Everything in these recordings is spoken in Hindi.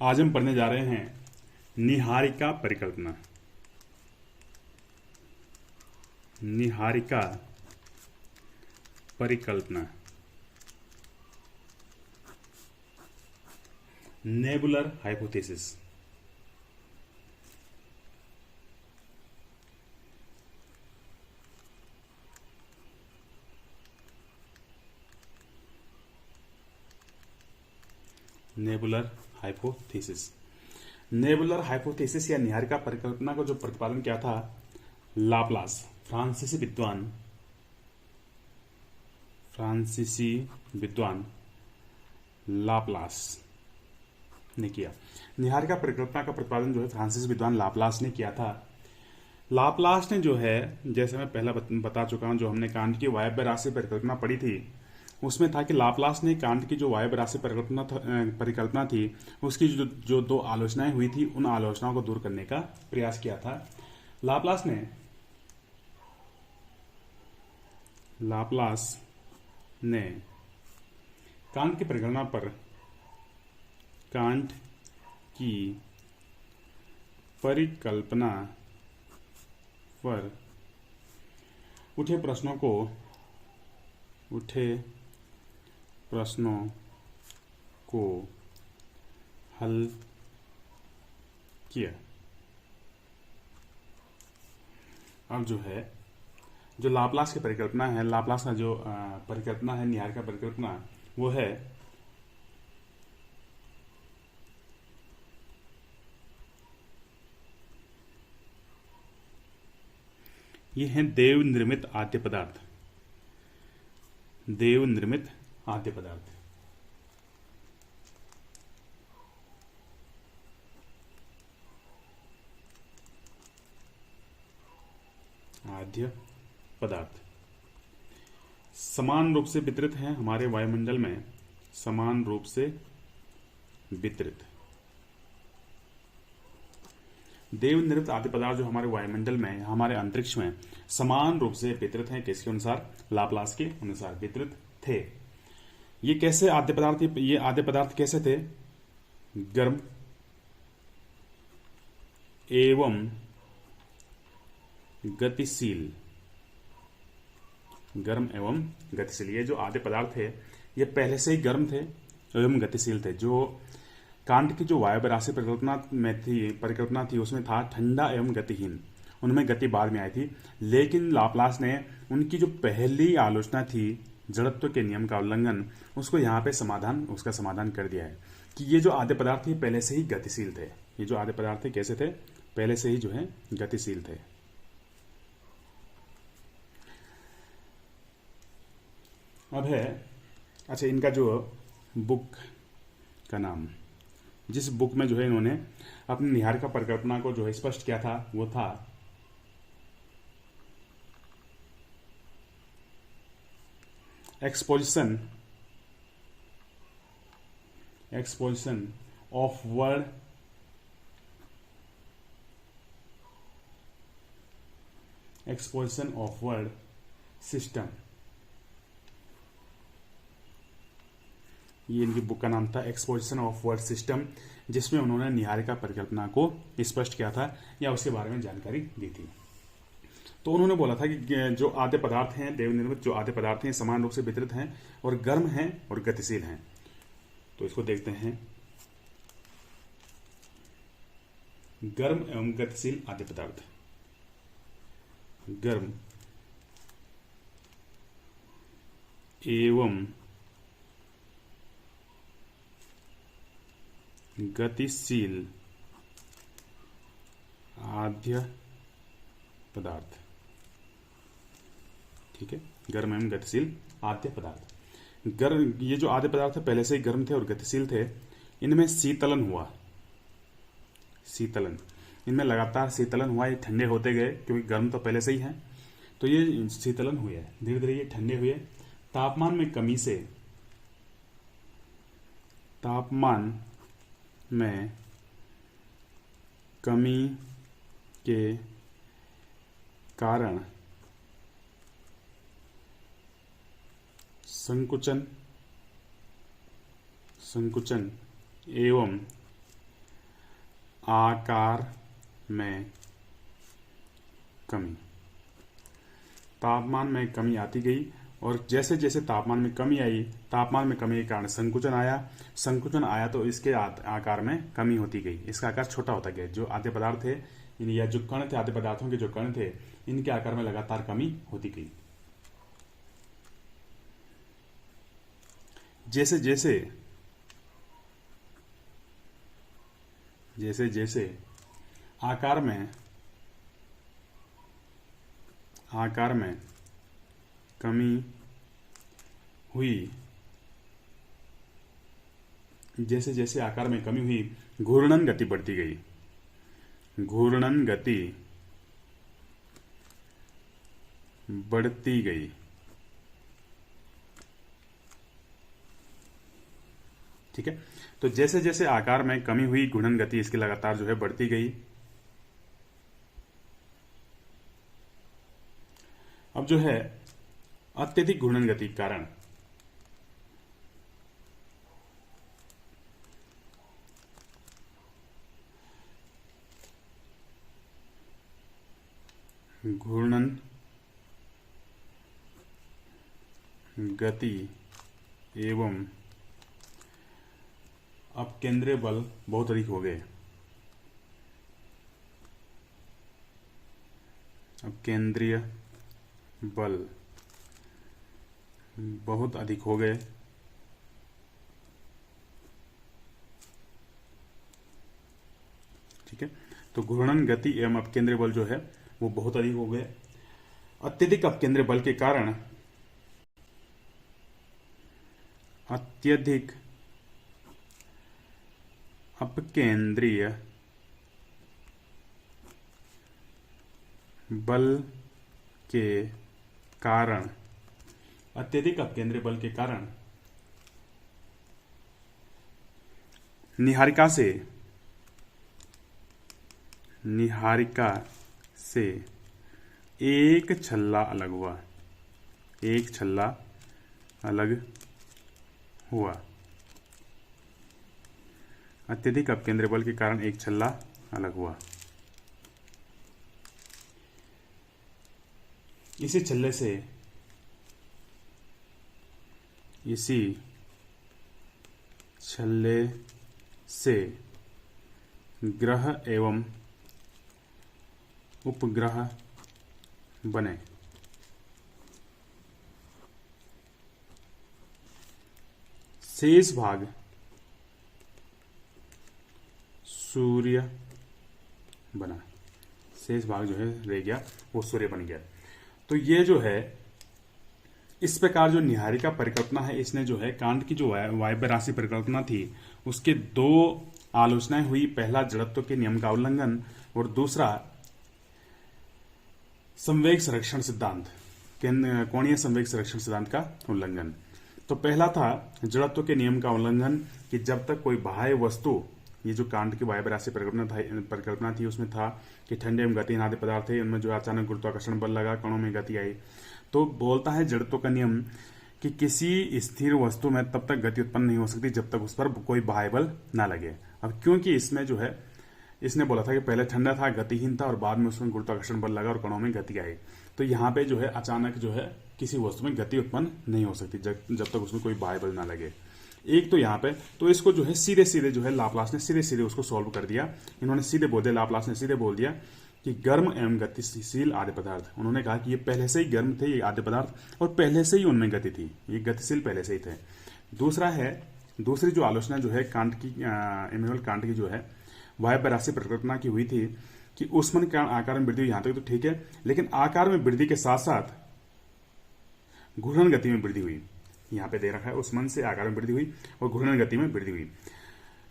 आज हम पढ़ने जा रहे हैं नीहारिका परिकल्पना। नीहारिका परिकल्पना, nebular hypothesis. Nebular hypothesis, nebular hypothesis या नीहारिका परिकल्पना को जो प्रतिपादन किया था लाप्लास, फ्रांसीसी विद्वान लाप्लास ने किया। नीहारिका परिकल्पना का प्रतिपादन जो है फ्रांसीसी विद्वान लाप्लास ने किया था। लाप्लास ने जो है, जैसे मैं पहला बता चुका हूं, जो हमने कांट की वायव्य राशि परिकल्पना पढ़ी थी उसमें था कि लाप्लास ने कांट की जो वायव्य राशि परिकल्पना थी उसकी जो दो आलोचनाएं हुई थी उन आलोचनाओं को दूर करने का प्रयास किया था। लाप्लास ने कांट की परिगणना पर, कांट की परिकल्पना पर उठे प्रश्नों को हल किया। अब जो है, जो लाप्लास की परिकल्पना है, लाप्लास का जो परिकल्पना है नीहारिका परिकल्पना, वो है ये है देव निर्मित आद्य पदार्थ। देव निर्मित आद्य पदार्थ, आद्य पदार्थ समान रूप से वितरित हैं हमारे वायुमंडल में, समान रूप से वितरित। देव निर्मित आद्य पदार्थ जो हमारे वायुमंडल में, हमारे अंतरिक्ष में समान रूप से वितरित हैं। किसके अनुसार? लाप्लास के अनुसार वितरित थे। ये कैसे आद्य पदार्थ थे? ये आद्य पदार्थ कैसे थे? गर्म एवं गतिशील। गर्म एवं गतिशील, ये जो आद्य पदार्थ थे ये पहले से ही गर्म थे एवं गतिशील थे। जो कांट की जो वायव्य राशि परिकल्पना थी उसमें था ठंडा एवं गतिहीन, उनमें गति बाद में आई थी। लेकिन लाप्लास ने उनकी जो पहली आलोचना थी जड़त्व के नियम का उल्लंघन, उसको यहाँ पे उसका समाधान कर दिया है कि ये जो आद्य पदार्थ थे पहले से ही गतिशील थे। ये जो आद्य पदार्थ थे कैसे थे? पहले से ही जो है गतिशील थे। अब है, अच्छा, इनका जो बुक का नाम, जिस बुक में जो है इन्होंने अपनी नीहारिका परिकल्पना को जो है स्पष्ट किया था वो था एक्सपोजिशन ऑफ वर्ड सिस्टम। ये इनकी बुक का नाम था एक्सपोजिशन ऑफ वर्ड सिस्टम, जिसमें उन्होंने नीहारिका परिकल्पना को स्पष्ट किया था या उसके बारे में जानकारी दी थी। तो उन्होंने बोला था कि जो आद्य पदार्थ हैं, देव निर्मित जो आद्य पदार्थ हैं, समान रूप से वितरित हैं और गर्म हैं और गतिशील हैं। तो इसको देखते हैं, गर्म एवं गतिशील आद्य पदार्थ। गर्म एवं गतिशील आद्य पदार्थ, ठीक है, गर्म एवं गतिशील आद्य पदार्थ। गर्म, ये जो आद्य पदार्थ है पहले से ही गर्म थे और गतिशील थे। इनमें शीतलन हुआ, इनमें लगातार शीतलन हुआ। ये ठंडे होते गए क्योंकि गर्म तो पहले से ही हैं, तो ये शीतलन हुए, धीरे धीरे ये ठंडे हुए। तापमान में कमी से, तापमान में कमी के कारण संकुचन एवं आकार में कमी। तापमान में कमी आती गई और जैसे जैसे तापमान में कमी आई, तापमान में कमी के कारण संकुचन आया। संकुचन आया तो इसके आकार में कमी होती गई, इसका आकार छोटा होता गया। जो आद्य पदार्थ थे या जो कण थे, आद्य पदार्थों के जो कण थे, इनके आकार में लगातार कमी होती गई। जैसे जैसे आकार में कमी हुई, जैसे जैसे आकार में कमी हुई, घूर्णन गति बढ़ती गई। घूर्णन गति बढ़ती गई। ठीक है, तो जैसे जैसे आकार में कमी हुई, घूर्णन गति इसकी लगातार जो है बढ़ती गई। अब जो है अत्यधिक घूर्णन गति के कारण घूर्णन गति एवं अपकेंद्रीय बल बहुत अधिक हो गए। अपकेंद्रीय बल बहुत अधिक हो गए। ठीक है, तो घूर्णन गति एवं अपकेंद्रीय बल जो है वो बहुत अधिक हो गए। अत्यधिक अपकेंद्रीय बल के कारण अत्यधिक अपकेंद्रीय बल के कारण अत्यधिक अपकेंद्रीय बल के कारण निहारिका से एक छल्ला अलग हुआ। एक छल्ला अलग हुआ। अत्यधिक अपकेंद्रीय बल के कारण एक छल्ला अलग हुआ। इसी छल्ले से ग्रह एवं उपग्रह बने। शेष भाग सूर्य बना। शेष भाग जो है रह गया, वो सूर्य बन गया। तो ये जो है इस प्रकार जो निहारिका परिकल्पना है, इसने जो है कांट की जो वायव्य राशि परिकल्पना थी उसके दो आलोचनाएं हुई। पहला जड़त्व के नियम का उल्लंघन और दूसरा संवेग संरक्षण सिद्धांत, कोणीय संवेग संरक्षण सिद्धांत का उल्लंघन। तो पहला था जड़त्व के नियम का उल्लंघन कि जब तक कोई बाह्य वस्तु, ये जो कांट की वायव्य राशि परिकल्पना थी उसमें था कि ठंडे एवं गतिहीन आदि पदार्थ थे, उनमें जो अचानक गुरुत्वाकर्षण बल लगा, कणों में गति आई। तो बोलता है जड़त्व का नियम कि किसी स्थिर वस्तु में तब तक गति उत्पन्न नहीं हो सकती जब तक उस पर कोई बाह्य बल ना लगे। अब क्योंकि इसमें जो है इसने बोला था कि पहले ठंडा था, गतिहीन था और बाद में उसमें गुरुत्वाकर्षण बल लगा और कणों में गति आई। तो यहाँ पे जो है अचानक जो है किसी वस्तु में गति उत्पन्न नहीं हो सकती जब तक उसमें कोई बाह्य बल ना लगे। एक तो यहाँ पे तो इसको जो है सीधे सीधे जो है लाप्लास ने सीधे सीधे उसको सॉल्व कर दिया। इन्होंने सीधे बोल दिया, लाप्लास ने सीधे बोल दिया कि गर्म एवं गतिशील आद्य पदार्थ, उन्होंने कहा कि ये पहले से ही गर्म थे ये आद्य पदार्थ और पहले से ही उनमें गति थी, ये गतिशील पहले से ही थे। दूसरा है, दूसरी जो आलोचना जो है कांट की, इमैनुअल कांट की जो है वायव्य राशि परिकल्पना की हुई थी कि ऊष्मन के आकार में वृद्धि हुई, यहां तक तो ठीक है, लेकिन आकार में वृद्धि के साथ साथ घूर्णन गति में वृद्धि हुई। यहां पे दे रखा है ऊष्मन से आकार में वृद्धि हुई और घूर्णन गति में वृद्धि हुई।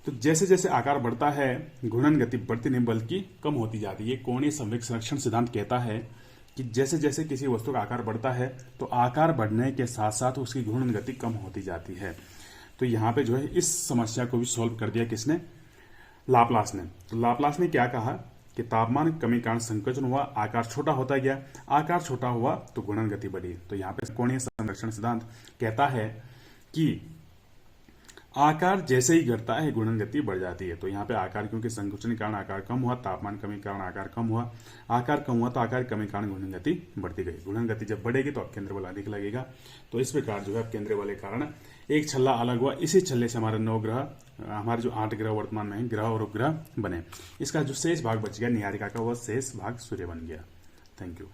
तो जैसे जैसे आकार बढ़ता है घूर्णन गति बढ़ती नहीं बल्कि कम होती जाती है। कोणीय संवेग संरक्षण सिद्धांत कहता है कि जैसे जैसे किसी वस्तु का आकार बढ़ता है तो आकार बढ़ने के साथ साथ उसकी घूर्णन गति कम होती जाती है। तो यहाँ पे जो है इस समस्या को भी सॉल्व कर दिया किसने, लाप्लास ने। तो लाप्लास ने क्या कहा कि तापमान कमी कारण संकोचन हुआ, आकार छोटा होता गया, आकार छोटा हुआ तो घूर्णन गति बढ़ी। तो यहाँ पे कोणीय संरक्षण सिद्धांत कहता है कि आकार जैसे ही घटता है गुणन गति बढ़ जाती है। तो यहाँ पे आकार क्योंकि संकुचन के कारण आकार कम हुआ, तापमान कमी के कारण आकार कम हुआ, आकार कम हुआ तो आकार कमी के कारण गुणन गति बढ़ती गई। गुणन गति जब बढ़ेगी तो अब केंद्र बल अधिक लगेगा। तो इस प्रकार जो है केंद्र बल के कारण एक छल्ला अलग हुआ। इसी छल्ले से हमारे 9 ग्रह, हमारे जो 8 ग्रह वर्तमान में ग्रह और उपग्रह बने। इसका जो शेष भाग बच गया निहारिका का, वह शेष भाग सूर्य बन गया। Thank you.